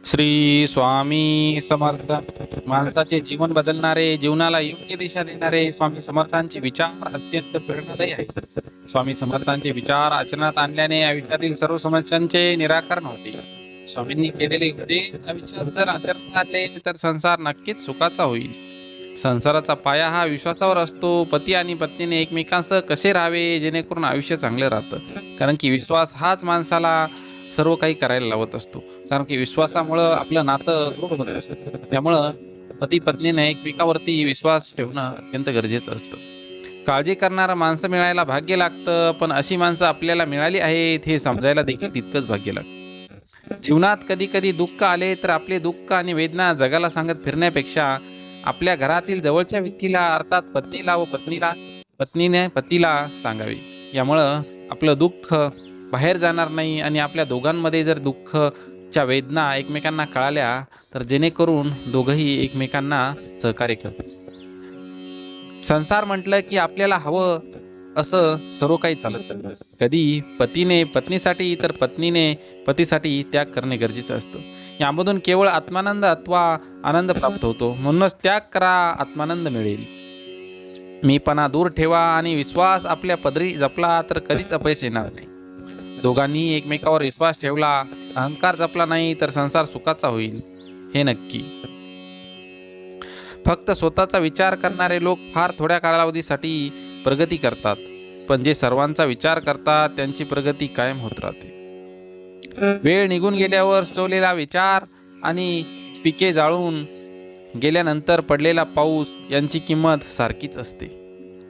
श्री स्वामी समर्थ. माणसाचे जीवन बदलणारे, जीवनाला योग्य दिशा देणारे स्वामी समर्थांचे विचार अत्यंत प्रेरणादायी आहेत. स्वामी समर्थांचे विचार आचरणात आणल्याने आयुष्यातील सर्व समस्यांचे निराकरण होते. स्वामींनी केलेले उपदेश आयुष्यात जर आचरणात आणले तर संसार नक्कीच सुखाचा होईल. संसाराचा पाया हा विश्वासावर असतो. पती आणि पत्नीने एकमेकांसह कसे राहावे जेणेकरून आयुष्य चांगलं राहतं. कारण की विश्वास हाच माणसाला सर्व काही करायला लावत असतो. कारण की विश्वासामुळं आपलं नातं दृढ होत असतं. त्यामुळं पती पत्नीने एकमेकावरती विश्वास ठेवणं अत्यंत गरजेचं असतं. काळजी करणारं माणसं मिळायला भाग्य लागतं, पण अशी माणसं आपल्याला मिळाली आहेत हे समजायला देखील तितकंच भाग्य लागतं. जीवनात कधी कधी दुःख आले तर आपले दुःख आणि वेदना जगाला सांगत फिरण्यापेक्षा आपल्या घरातील जवळच्या व्यक्तीला अर्थात पत्नीला व पत्नीने पतीला सांगावे. यामुळं आपलं दुःख बाहेर जाणार नाही आणि आपल्या दोघांमध्ये जर दुःखच्या वेदना एकमेकांना कळाल्या तर जेणेकरून दोघंही एकमेकांना सहकार्य करतात. संसार म्हटलं की आपल्याला हवं असं सर्व काही चालत नाही. कधी पतीने पत्नीसाठी तर पत्नीने पतीसाठी त्याग करणे गरजेचं असतं. यामधून केवळ आत्मानंद अथवा आनंद प्राप्त होतो. म्हणूनच त्याग करा, आत्मानंद मिळेल. मीपणा दूर ठेवा आणि विश्वास आपल्या पदरी जपला तर कधीच अपयश येणार नाही. दोघांनी एकमेकावर विश्वास ठेवला, अहंकार जपला नाही तर संसार सुखाचा होईल हे नक्की. फक्त स्वतःचा विचार करणारे लोक फार थोड्या कालावधीसाठी प्रगती करतात, पण जे सर्वांचा विचार करतात त्यांची प्रगती कायम होत राहते. वेळ निघून गेल्यावर सुचवलेला विचार आणि पिके जाळून गेल्यानंतर पडलेला पाऊस यांची किंमत सारखीच असते.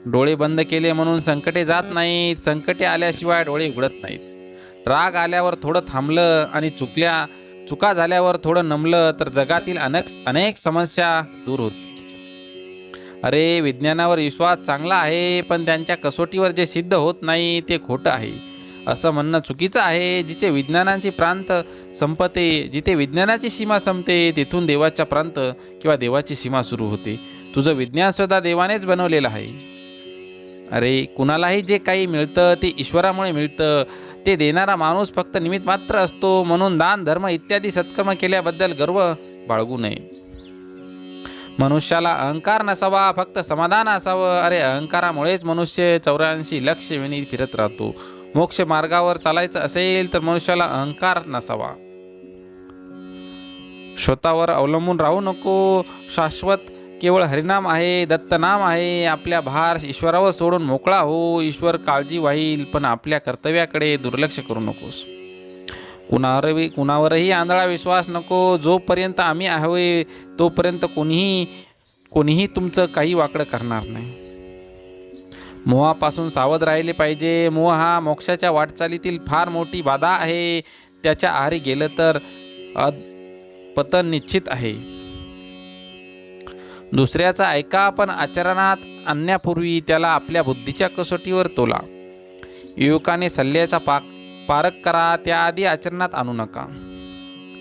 डोळे बंद केले म्हणून संकटे जात नाहीत, संकटे आल्याशिवाय डोळे उघडत नाहीत. राग आल्यावर थोडं थांबलं आणि चुका झाल्यावर थोडं नमलं तर जगातील अनेक समस्या दूर होतील. अरे, विज्ञानावर विश्वास चांगला आहे, पण त्यांच्या कसोटीवर जे सिद्ध होत नाही ते खोटं आहे असं म्हणणं चुकीचं आहे. जिथे विज्ञानाची प्रांत संपते, जिथे विज्ञानाची सीमा संपते, तिथून देवाच्या प्रांत किंवा देवाची सीमा सुरू होते. तुझं विज्ञान सुद्धा देवानेच बनवलेलं आहे. अरे, कुणालाही जे काही मिळतं ते ईश्वरामुळे मिळतं. ते देणारा माणूस फक्त निमित्त मात्र असतो. म्हणून दान धर्म इत्यादी सत्कर्म केल्याबद्दल गर्व बाळगू नये. मनुष्याला अहंकार नसावा, फक्त समाधान असावं. अरे, अहंकारामुळेच मनुष्य 84 लक्ष वेणी फिरत राहतो. मोक्ष मार्गावर चालायचं असेल तर मनुष्याला अहंकार नसावा. स्वतःवर अवलंबून राहू नको. शाश्वत केवळ हरिनाम आहे, दत्तनाम आहे. आपल्या भार ईश्वरावर सोडून मोकळा हो. ईश्वर काळजी वाहील, पण आपल्या कर्तव्याकडे दुर्लक्ष करू नकोस. कुणावरही आंधळा विश्वास नको. जोपर्यंत आम्ही आहे तोपर्यंत कोणीही तुमचं काही वाकडं करणार नाही. मोहापासून सावध राहिले पाहिजे. मोह हा मोक्षाच्या वाटचालीतील फार मोठी बाधा आहे. त्याच्या आहारी गेलं तर पतन निश्चित आहे. दुसऱ्याचा ऐका, पण आचरणात आणण्यापूर्वी त्याला आपल्या बुद्धीच्या कसोटीवर तोला. युवकाने सल्ल्याचा पारख करा, त्याआधी आचरणात आणू नका.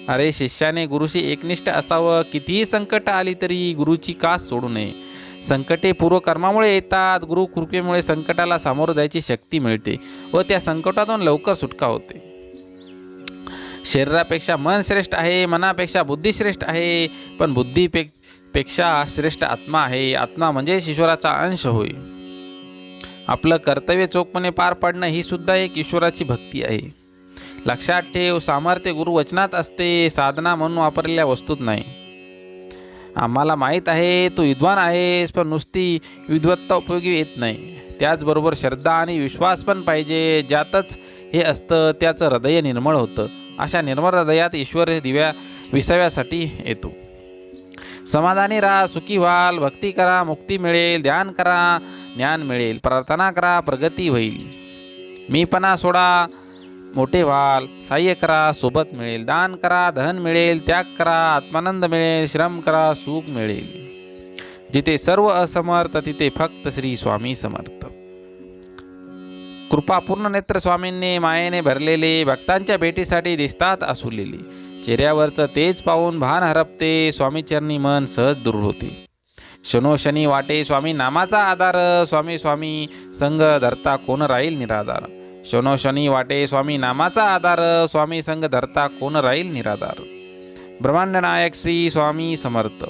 अरे, शिष्याने गुरुशी एकनिष्ठ असावं. कितीही संकट आली तरी गुरुची कास सोडू नये. संकटे पूर्वकर्मामुळे येतात. गुरु कृपेमुळे संकटाला सामोरं जायची शक्ती मिळते व त्या संकटातून लवकर सुटका होते. शरीरापेक्षा मन श्रेष्ठ आहे, मनापेक्षा बुद्धी श्रेष्ठ आहे, पण बुद्धीपेक्षा श्रेष्ठ आत्मा आहे. आत्मा म्हणजे ईश्वराचा अंश होय. आपलं कर्तव्य चोखपणे पार पाडणं ही सुद्धा एक ईश्वराची भक्ती आहे. लक्षात ठेव, सामर्थ्य गुरुवचनात असते, साधना म्हणून वापरलेल्या वस्तूत नाही. आम्हाला माहीत आहे तू विद्वान आहेस, पण नुसती विद्वत्ता उपयोगी येत नाही. त्याचबरोबर श्रद्धा आणि विश्वास पण पाहिजे. ज्यातच हे असतं त्याचं हृदय निर्मळ होतं. अशा निर्मळ हृदयात ईश्वर विसाव्यासाठी येतो. समाधानी राहा, सुखी व्हाल. भक्ती करा, मुक्ती मिळेल. ध्यान करा, ज्ञान मिळेल. प्रार्थना करा, प्रगती होईल. मीपणा सोडा, मोठे व्हाल. सहाय्य करा, सोबत मिळेल. दान करा, धन मिळेल. त्याग करा, आत्मानंद मिळेल. श्रम करा, सुख मिळेल. जिथे सर्व असमर्थ तिथे फक्त श्री स्वामी समर्थ. कृपापूर्ण नेत्र स्वामींनी मायेने भरलेले, भक्तांच्या भेटीसाठी दिसतात आसुलेले. चेहऱ्यावरचं तेज पाहून भान हरपते. स्वामीचरणी मन सहज दूर होते. शनोशनी वाटे स्वामी नामाचा आधार. स्वामी स्वामी संग धरता कोण राहील निराधार. शनोशनी वाटे स्वामी नामाचा आधार. स्वामी संग धरता कोण राहील निराधार. ब्रह्मांड नायक श्री स्वामी समर्थ.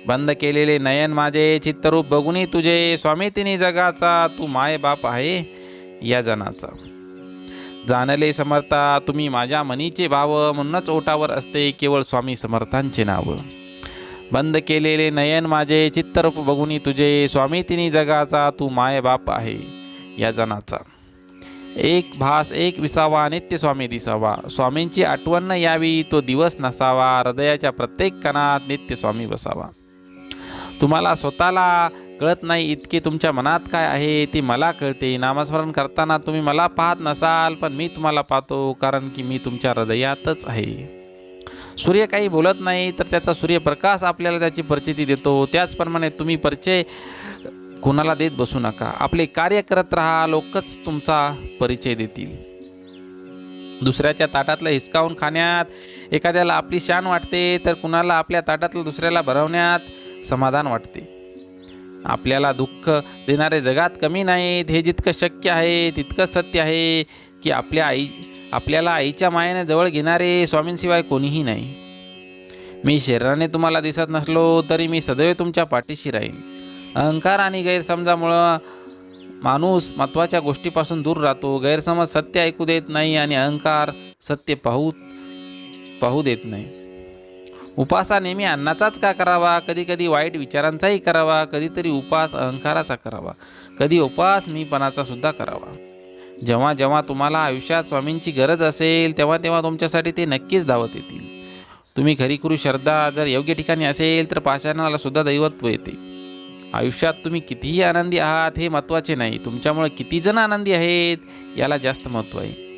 बंद केलेले नयन माझे चित्तरूप बघुनी तुझे, स्वामी तिन्ही जगाचा तू माय बाप आहे या जनाचा. जाणले समर्था तुम्ही माझ्या मनीचे भाव, म्हणूनच ओटावर असते केवळ स्वामी समर्थांचे नाव. बंद केलेले नयन माझे चित्तरूप बघुनी तुझे, स्वामी तिन्ही जगाचा तू माय बाप आहे या जनाचा. एक भास एक विसावा नित्य स्वामी दिसावा, स्वामींची आठवण न यावी तो दिवस नसावा, हृदयाच्या प्रत्येक कणात नित्य स्वामी बसावा. तुम्हाला स्वतःला कळत नाही इतके तुमच्या मनात काय आहे ते मला कळते. नामस्मरण करताना तुम्ही मला पाहत नसाल, पण मी तुम्हाला पाहतो, कारण की मी तुमच्या हृदयातच आहे. सूर्य काही बोलत नाही तर त्याचा सूर्यप्रकाश आपल्याला त्याची परिचिती देतो. त्याचप्रमाणे तुम्ही परिचय कोणाला देत बसू नका. आपले कार्य करत राहा, लोकच तुमचा परिचय देतील. दुसऱ्याच्या ताटातलं हिसकावून खाण्यात एखाद्याला आपली शान वाटते, तर कुणाला आपल्या ताटातलं दुसऱ्याला भरवण्यात समाधान वाटते. आपल्याला दुःख देणारे जगात कमी नाहीत, हे जितकं शक्य आहे तितकंच सत्य आहे की आपल्याला आईच्या मायेने जवळ घेणारे स्वामींशिवाय कोणीही नाही. मी शरीराने तुम्हाला दिसत नसलो तरी मी सदैव तुमच्या पाठीशी राहीन. अहंकार आणि गैरसमजामुळं माणूस महत्त्वाच्या गोष्टीपासून दूर राहतो. गैरसमज सत्य ऐकू देत नाही आणि अहंकार सत्य पाहू देत नाही. उपास नेहमी अन्नाचाच का करावा, कधी कधी वाईट विचारांचाही करावा, कधीतरी उपास अहंकाराचा करावा, कधी उपास मीपणाचा सुद्धा करावा. जेव्हा जेव्हा तुम्हाला आयुष्यात स्वामींची गरज असेल तेव्हा तेव्हा तुमच्यासाठी ते नक्कीच धावत येतील. तुम्ही खरीखुरी श्रद्धा जर योग्य ठिकाणी असेल तर पाषाणाला सुद्धा दैवत्व येते. आयुष्यात तुम्ही कितीही आनंदी आहात हे महत्त्वाचे नाही, तुमच्यामुळे किती जण आनंदी आहेत याला जास्त महत्त्व आहे.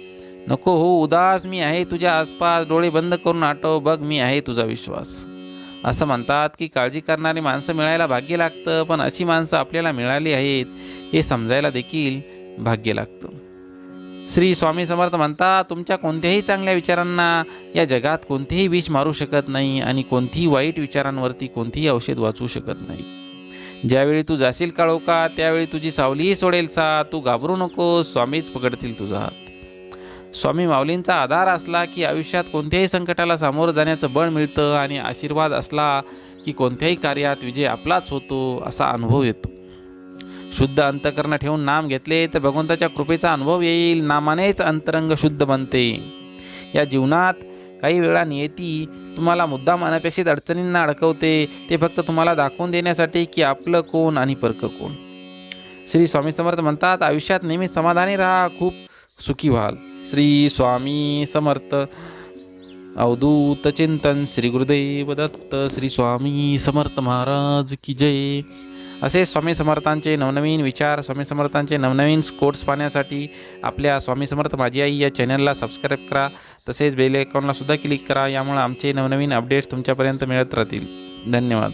नको हो उदास, मी आहे तुझ्या आसपास, डोळे बंद करून आठव, बघ मी आहे तुझा विश्वास. असं म्हणतात की काळजी करणारी माणसं मिळायला भाग्य लागतं, पण अशी माणसं आपल्याला मिळाली आहेत हे समजायला देखील भाग्य लागतं. श्री स्वामी समर्थ म्हणतात, तुमच्या कोणत्याही चांगल्या विचारांना या जगात कोणतेही विष मारू शकत नाही आणि कोणतीही वाईट विचारांवरती कोणतेही औषध वाचू शकत नाही. ज्यावेळी तू जाशील काळोखा त्यावेळी तुझी सावलीही सोडेल सा. तू घाबरू नको, स्वामीच पकडतील तुझा हात. स्वामी माऊलींचा आधार असला की आयुष्यात कोणत्याही संकटाला सामोरं जाण्याचं बळ मिळतं आणि आशीर्वाद असला की कोणत्याही कार्यात विजय आपलाच होतो असा अनुभव येतो. शुद्ध अंतकरण ठेवून नाम घेतले तर भगवंताच्या कृपेचा अनुभव येईल. नामानेच अंतरंग शुद्ध बनते. या जीवनात काही वेळा नियती तुम्हाला मुद्दाम अनपेक्षित अडचणींना अडकवते, ते फक्त तुम्हाला दाखवून देण्यासाठी की आपलं कोण आणि परक कोण. श्री स्वामी समर्थ म्हणतात, आयुष्यात नेहमी समाधानी राहा, खूप सुखी व्हाल. श्री स्वामी समर्थ. अवधूत चिंतन श्री गुरुदेव दत्त. श्री स्वामी समर्थ महाराज की जय. असे स्वामी समर्थांचे नवनवीन विचार, स्वामी समर्थांचे नवनवीन कोट्स पाहण्यासाठी आपल्या स्वामी समर्थ माझी आई या चॅनलला सबस्क्राईब करा. तसेच बेल आयकॉनला सुद्धा क्लिक करा. यामुळे आमचे नवनवीन अपडेट्स तुमच्यापर्यंत मिळत राहतील. धन्यवाद.